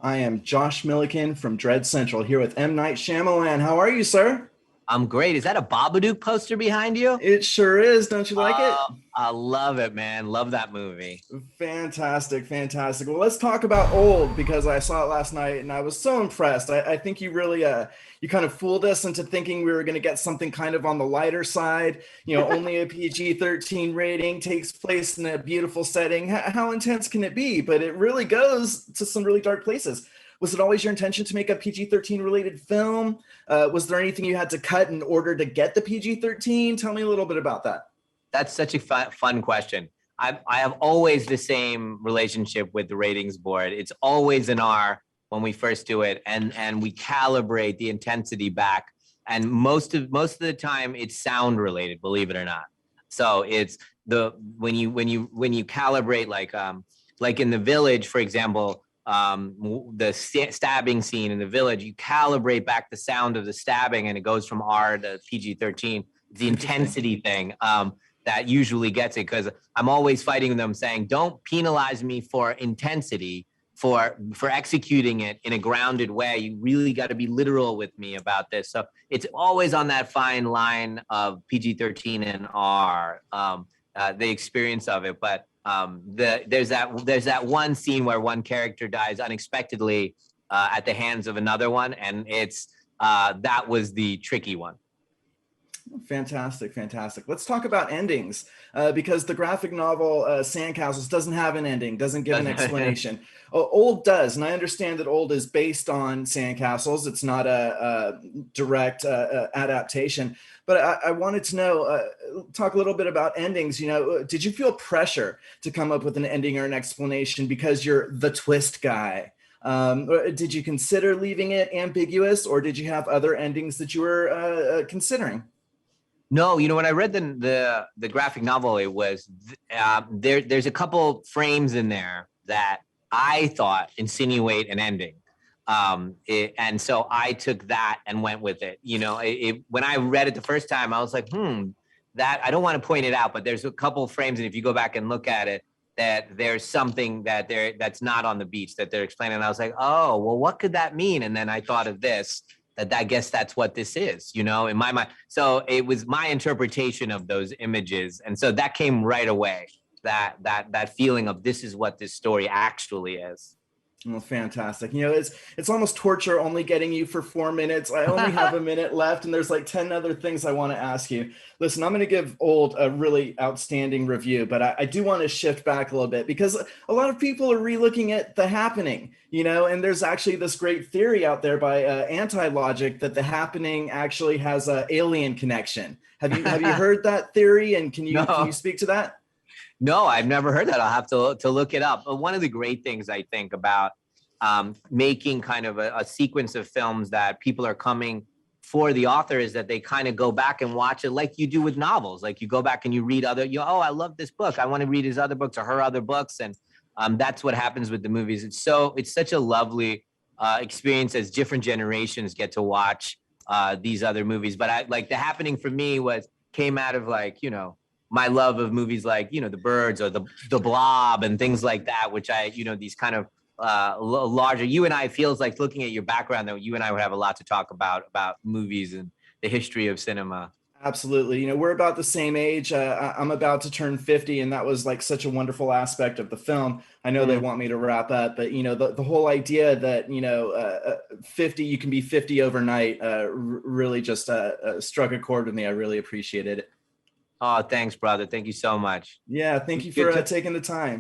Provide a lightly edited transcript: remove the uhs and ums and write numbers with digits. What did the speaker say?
I am Josh Milliken from Dread Central here with M. Night Shyamalan. How are you, sir? I'm great. Is that a Babadook poster behind you? It sure is. Don't you like it? I love it, man. Love that movie. Fantastic, fantastic. Well, let's talk about Old because I saw it last night and I was so impressed. I think you really you kind of fooled us into thinking we were going to get something kind of on the lighter side. Only a PG-13 rating, takes place in a beautiful setting. How intense can it be? But it really goes to some really dark places. Was it always your intention to make a PG-13 related film? Was there anything you had to cut in order to get the PG-13? Tell me a little bit about that. That's such a fun question. I have always the same relationship with the ratings board. It's always an R when we first do it, and we calibrate the intensity back. And most of the time, it's sound related, believe it or not. So it's the when you calibrate like in The Village, for example, the stabbing scene in The Village, you calibrate back the sound of the stabbing, and it goes from R to PG-13. The intensity thing. That usually gets it because I'm always fighting them saying, don't penalize me for intensity, for executing it in a grounded way. You really got to be literal with me about this. So it's always on that fine line of PG-13 and R, the experience of it. But there's that one scene where one character dies unexpectedly at the hands of another one, and it's that was the tricky one. Fantastic, fantastic. Let's talk about endings because the graphic novel Sandcastles doesn't have an ending, doesn't give an explanation. Old does, and I understand that Old is based on Sandcastles. It's not a direct adaptation, but I wanted to know, talk a little bit about endings. Did you feel pressure to come up with an ending or an explanation because you're the twist guy? Did you consider leaving it ambiguous, or did you have other endings that you were considering? No, when I read the graphic novel, it was there's a couple frames in there that I thought insinuate an ending. And so I took that and went with it. When I read it the first time, I was like, that I don't want to point it out, but there's a couple frames, and if you go back and look at it, that there's something that's not on the beach that they're explaining. And I was like, oh, well, what could that mean? And then I thought of this, that I guess that's what this is, in my mind. So it was my interpretation of those images. And so that came right away, that feeling of this is what this story actually is. Well, fantastic. It's almost torture only getting you for 4 minutes. I only have a minute left, and there's like 10 other things I want to ask you. Listen, I'm going to give Old a really outstanding review, but I do want to shift back a little bit because a lot of people are relooking at The Happening, and there's actually this great theory out there by Anti-Logic that The Happening actually has an alien connection. Have you heard that theory, and can you No. speak to that? No, I've never heard that. I'll have to look it up. But one of the great things I think about making kind of a sequence of films that people are coming for the author is that they kind of go back and watch it like you do with novels. Like you go back and you read oh, I love this book. I want to read his other books or her other books. And that's what happens with the movies. It's such a lovely experience as different generations get to watch these other movies. But The Happening for me came out of my love of movies like The Birds or the Blob and things like that, which these kind of larger. You and I feels like, looking at your background, that you and I would have a lot to talk about movies and the history of cinema. Absolutely. We're about the same age. I'm about to turn 50, and that was like such a wonderful aspect of the film. I know they Mm. want me to wrap up, but the whole idea that 50, you can be 50 overnight, really just struck a chord with me. I really appreciated it. Oh, thanks, brother. Thank you so much. Yeah, thank you Good for to taking the time.